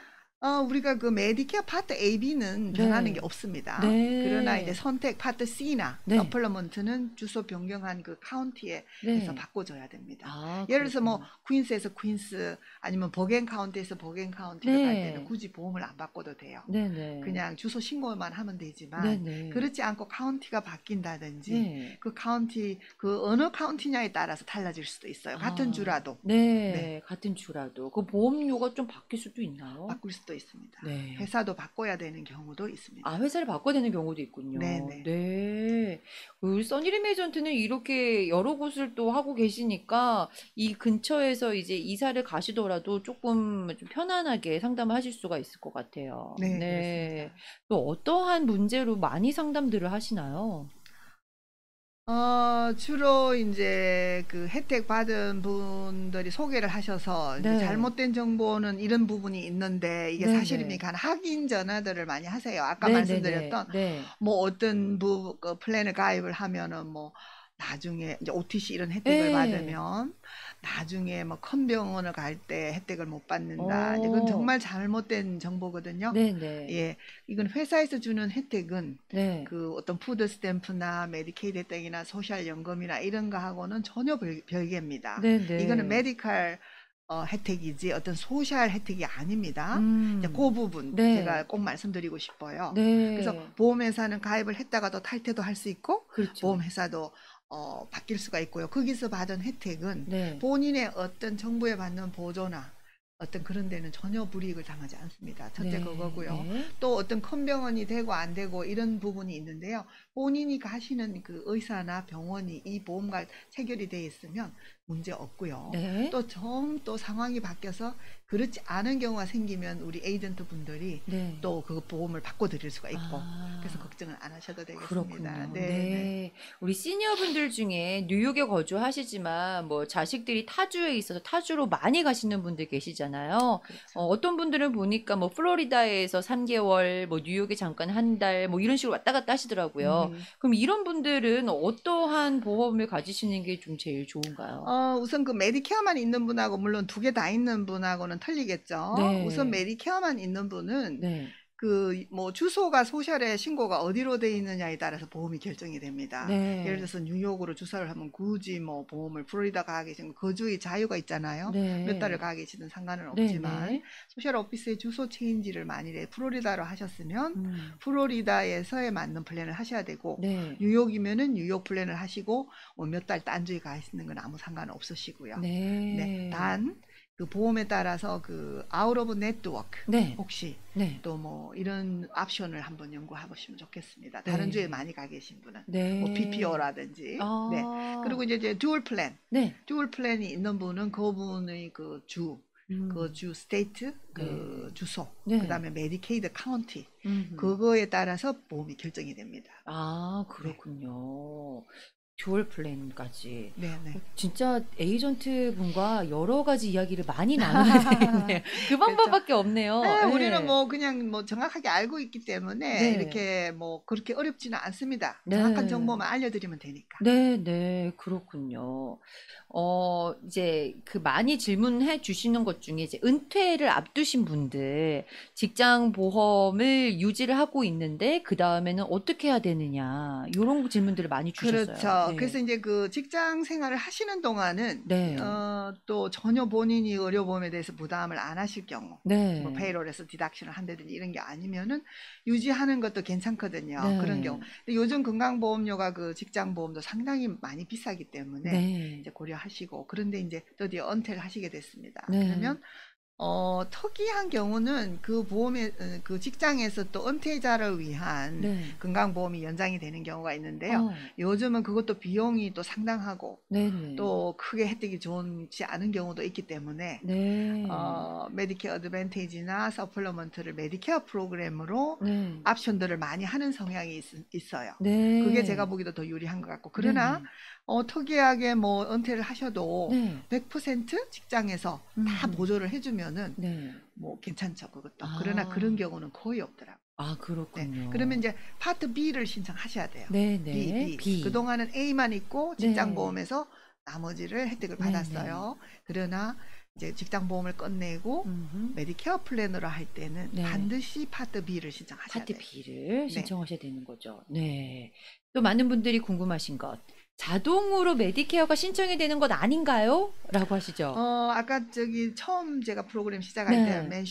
우리가 그 메디케어 파트 A, B는 변하는 게 네. 없습니다. 그러나 이제 네. 선택 파트 C나 네. 서플러먼트는 주소 변경한 그 카운티에서 네. 바꿔줘야 됩니다. 아, 예를 들어서 뭐 그렇군요. 퀸스에서 퀸스 아니면 버겐 카운티에서 버겐 카운티를 갈 때는 네. 굳이 보험을 안 바꿔도 돼요. 네네. 그냥 주소 신고만 하면 되지만 네네. 그렇지 않고 카운티가 바뀐다든지 네. 그 카운티 그 어느 카운티냐에 따라서 달라질 수도 있어요. 같은 아, 주라도 네. 같은 주라도. 그 보험료가 좀 바뀔 수도 있나요? 바꿀 수도 있습니다. 네. 회사도 바꿔야 되는 경우도 있습니다. 아, 회사를 바꿔야 되는 경우도 있군요. 네네. 네. 우리 써니림 에이전트는 이렇게 여러 곳을 또 하고 계시니까 이 근처에서 이제 이사를 가시더라도 조금 좀 편안하게 상담을 하실 수가 있을 것 같아요. 네, 네. 그렇습니다. 또 어떠한 문제로 많이 상담들을 하시나요? 주로 이제 그 혜택 받은 분들이 소개를 하셔서 이제 네. 잘못된 정보는 이런 부분이 있는데 이게 네네. 사실입니까? 하는 확인 전화들을 많이 하세요. 아까 네네네. 말씀드렸던 네. 뭐 어떤 그 플랜을 가입을 하면은 뭐 나중에 이제 OTC 이런 혜택을 네. 받으면 나중에 뭐 큰 병원을 갈 때 혜택을 못 받는다. 이제 그건 어, 정말 잘못된 정보거든요. 네네. 예, 이건 회사에서 주는 혜택은 네. 그 어떤 푸드 스탬프나 메디케이드 혜택이나 소셜 연금이나 이런 거하고는 전혀 별개입니다. 이거는 네네. 메디컬 혜택이지 어떤 소셜 혜택이 아닙니다. 이제 그 부분 네. 제가 꼭 말씀드리고 싶어요. 그래서 네. 보험회사는 가입을 했다가도 탈퇴도 할 수 있고 그렇죠. 보험회사도 바뀔 수가 있고요. 거기서 받은 혜택은 네. 본인의 어떤 정부에 받는 보조나 어떤 그런 데는 전혀 불이익을 당하지 않습니다. 첫째 네. 그거고요. 네. 또 어떤 큰 병원이 되고 안 되고 이런 부분이 있는데요. 본인이 가시는 그 의사나 병원이 이 보험과 체결이 되어 있으면 문제 없고요. 네. 또 상황이 바뀌어서 그렇지 않은 경우가 생기면 우리 에이전트 분들이 네. 또 그 보험을 바꿔드릴 수가 있고 그래서 아, 걱정을 안 하셔도 되겠습니다. 그렇군요. 네, 네. 네. 우리 시니어분들 중에 뉴욕에 거주하시지만 뭐 자식들이 타주에 있어서 타주로 많이 가시는 분들 계시잖아요. 그렇죠. 어떤 분들은 보니까 뭐 플로리다에서 3개월, 뭐 뉴욕에 잠깐 한 달, 뭐 이런 식으로 왔다 갔다 하시더라고요. 그럼 이런 분들은 어떠한 보험을 가지시는 게 좀 제일 좋은가요? 우선 그 메디케어만 있는 분하고 물론 두 개 다 있는 분하고는 틀리겠죠. 네. 우선 메디케어만 있는 분은 네. 그 뭐 주소가 소셜에 신고가 어디로 돼 있느냐에 따라서 보험이 결정이 됩니다. 네. 예를 들어서 뉴욕으로 주소를 하면 굳이 뭐 보험을 플로리다 가 계신 거주의 자유가 있잖아요. 네. 몇 달을 가 계시든 상관은 네, 없지만 네. 소셜 오피스의 주소 체인지를 만일에 플로리다로 하셨으면 음. 플로리다에서에 맞는 플랜을 하셔야 되고 네. 뉴욕이면은 뉴욕 플랜을 하시고 몇 달 딴 주에 가 있는 건 아무 상관 없으시고요. 네. 단 그 보험에 따라서 그 아웃 오브 네트워크 네. 혹시 네. 또 뭐 이런 옵션을 한번 연구해 보시면 좋겠습니다. 다른 주에 네. 많이 가 계신 분은 네. 뭐 PPO라든지 네. 아. 그리고 이제 듀얼 플랜 네. 듀얼 플랜이 있는 분은 그분의 그 주 스테이트 그 주소 네. 그다음에 메디케이드 카운티 음흠. 그거에 따라서 보험이 결정이 됩니다. 아, 그렇군요. 듀얼 플랜까지. 네네. 진짜 에이전트 분과 여러 가지 이야기를 많이 나눠야 되겠네요. 그 방법밖에 없네요. 네, 네. 우리는 뭐 그냥 뭐 정확하게 알고 있기 때문에 네. 이렇게 뭐 그렇게 어렵지는 않습니다. 네. 정확한 정보만 알려드리면 되니까. 네, 네, 그렇군요. 이제 그 많이 질문해 주시는 것 중에 이제 은퇴를 앞두신 분들 직장 보험을 유지를 하고 있는데 그 다음에는 어떻게 해야 되느냐 이런 질문들을 많이 주셨어요. 그렇죠. 네. 그래서 이제 그 직장 생활을 하시는 동안은 네. 또 전혀 본인이 의료보험에 대해서 부담을 안 하실 경우 네. 뭐 페이롤에서 디덕션을 한다든지 이런 게 아니면은 유지하는 것도 괜찮거든요. 네. 그런 경우. 근데 요즘 건강보험료가 그 직장보험도 상당히 많이 비싸기 때문에 네. 이제 고려하시고 그런데 이제 드디어 은퇴를 하시게 됐습니다. 네. 그러면 특이한 경우는 그 보험에 그 직장에서 또 은퇴자를 위한 네. 건강보험이 연장이 되는 경우가 있는데요. 어. 요즘은 그것도 비용이 또 상당하고 네네. 또 크게 혜택이 좋지 않은 경우도 있기 때문에 네. 메디케어 어드밴티지나 서플러먼트를 메디케어 프로그램으로 네. 옵션들을 많이 하는 성향이 있어요. 네. 그게 제가 보기도 더 유리한 것 같고. 그러나 네네. 특이하게 뭐 은퇴를 하셔도 네. 100% 직장에서 다 보조를 해주면은 네. 뭐 괜찮죠, 그것도. 그러나 그런 아. 경우는 거의 없더라고요. 아, 네. 그렇군요. 그러면 이제 파트 B를 신청하셔야 돼요. 네네. B. B. 그동안은 A만 있고 네. 직장보험에서 나머지를 혜택을 네네. 받았어요. 그러나 이제 직장보험을 끝내고 음흠. 메디케어 플랜으로 할 때는 네. 반드시 파트 B를 신청하셔야 파트 돼요. B를 네. 신청하셔야 되는 거죠. 네. 또 많은 분들이 궁금하신 것. 자동으로 메디케어가 신청이 되는 것 아닌가요? 라고 하시죠. 아까 처음 제가 프로그램 시작할 때 네.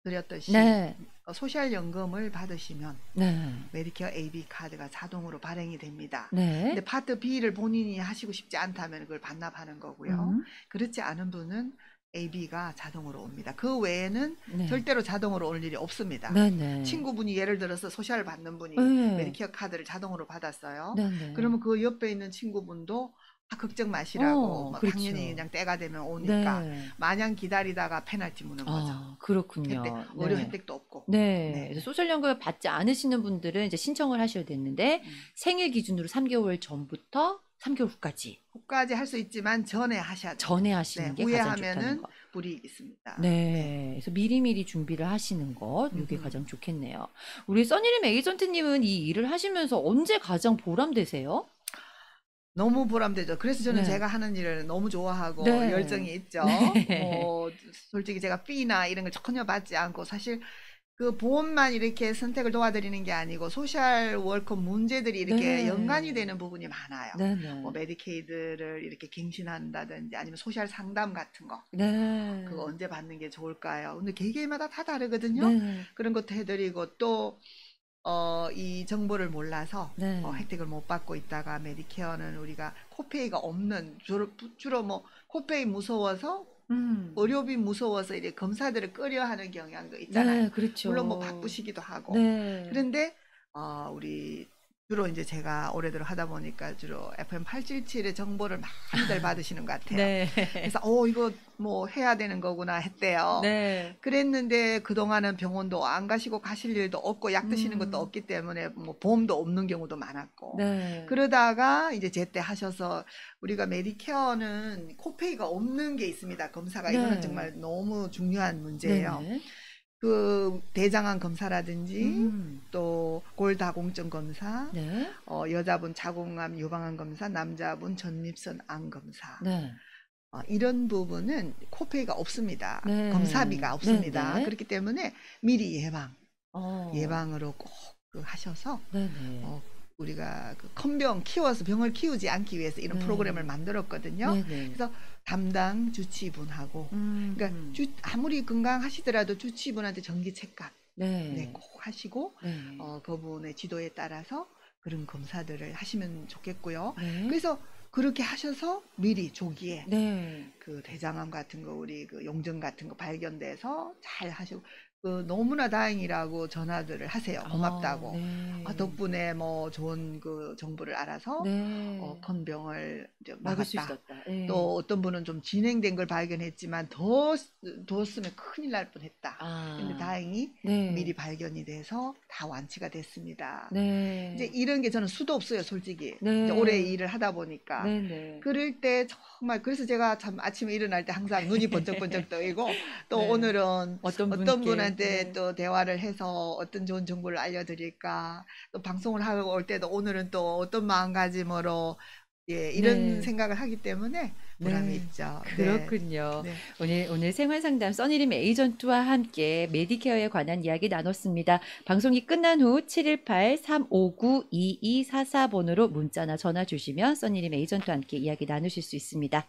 드렸듯이 네. 소셜연금을 받으시면 네. 메디케어 AB 카드가 자동으로 발행이 됩니다. 네. 근데 파트 B를 본인이 하시고 싶지 않다면 그걸 반납하는 거고요. 그렇지 않은 분은 AB가 자동으로 옵니다. 그 외에는 네. 절대로 자동으로 올 일이 없습니다. 네네. 친구분이 예를 들어서 소셜 받는 분이 네. 메디케어 카드를 자동으로 받았어요. 네네. 그러면 그 옆에 있는 친구분도 걱정 마시라고 뭐 그렇죠. 당연히 그냥 때가 되면 오니까 네. 마냥 기다리다가 페널티 무는 거죠. 아, 그렇군요. 의료 네. 혜택도 없고. 네. 네. 그래서 소셜연금을 받지 않으시는 분들은 이제 신청을 하셔야 되는데 생일 기준으로 3개월 전부터 3개월 후까지 후까지 할 수 있지만 전에 하셔야 돼요. 전에 하시는 게 가장 좋다는 후회하면은 거. 불이익 있습니다. 네. 그래서 미리미리 준비를 하시는 것, 이게 음흠. 가장 좋겠네요. 우리 써니림 에이전트님은 이 일을 하시면서 언제 가장 보람되세요? 너무 보람되죠. 그래서 저는 네. 제가 하는 일을 너무 좋아하고 네. 열정이 있죠. 네. 솔직히 제가 피나 이런 걸 전혀 받지 않고 사실 그 보험만 이렇게 선택을 도와드리는 게 아니고 소셜 워커 문제들이 이렇게 네. 연관이 되는 부분이 많아요. 네네. 뭐 메디케이드를 이렇게 갱신한다든지 아니면 소셜 상담 같은 거. 네. 그거 언제 받는 게 좋을까요? 근데 개개마다 다 다르거든요. 네. 그런 것도 해드리고 또 이 정보를 몰라서 네. 혜택을 못 받고 있다가 메디케어는 우리가 코페이가 없는 주로 뭐 코페이 무서워서 의료비 무서워서 이렇게 검사들을 꺼려하는 경향도 있잖아요. 네, 그렇죠. 물론 뭐 바쁘시기도 하고. 네. 그런데 우리 주로 이제 제가 오래도록 하다 보니까 주로 FM 877의 정보를 많이들 받으시는 것 같아요. 네. 그래서 이거 뭐 해야 되는 거구나 했대요. 네. 그랬는데 그동안은 병원도 안 가시고 가실 일도 없고 약 드시는 것도 없기 때문에 뭐 보험도 없는 경우도 많았고. 네. 그러다가 이제 제때 하셔서 우리가 메디케어는 코페이가 없는 게 있습니다. 검사가 네. 이거는 정말 너무 중요한 문제예요. 네네. 그 대장암 검사라든지 또 골다공증 검사, 네. 여자분 자궁암 유방암 검사, 남자분 전립선 암 검사. 네. 이런 부분은 코페이가 없습니다. 네. 검사비가 없습니다. 네네. 그렇기 때문에 미리 예방으로 꼭 하셔서 네네. 우리가 그 큰 키워서 병을 키우지 않기 위해서 이런 네. 프로그램을 만들었거든요. 네네. 그래서 담당 주치의분하고 그러니까 아무리 건강하시더라도 주치의분한테 정기 체크업 네. 꼭 하시고 네. 그분의 지도에 따라서 그런 검사들을 하시면 좋겠고요. 네. 그래서 그렇게 하셔서 미리 조기에 네. 그 대장암 같은 거 우리 그 용종 같은 거 발견돼서 잘 하시고 너무나 다행이라고 전화들을 하세요. 고맙다고. 네. 덕분에 뭐 좋은 그 정보를 알아서 네. 큰 병을 이제 막을 수 막았다. 있었다. 네. 또 어떤 분은 좀 진행된 걸 발견했지만 더 뒀으면 큰일 날 뻔했다. 근데 다행히 네. 미리 발견이 돼서 다 완치가 됐습니다. 네. 이제 이런 게 저는 수도 없어요, 솔직히. 네. 이제 오래 일을 하다 보니까. 네네. 그럴 때 정말 그래서 제가 참 아침에 일어날 때 항상 눈이 번쩍번쩍 뜨이고 또 네. 오늘은 어떤 분한테 네. 또 대화를 해서 어떤 좋은 정보를 알려드릴까. 또 방송을 하고 올 때도 오늘은 또 어떤 마음가짐으로 이런 네. 생각을 하기 때문에 보람이 네. 있죠. 그렇군요. 네. 오늘 생활상담 써니림 에이전트와 함께 메디케어에 관한 이야기 나눴습니다. 방송이 끝난 후 718-359-2244번으로 문자나 전화 주시면 써니림 에이전트와 함께 이야기 나누실 수 있습니다.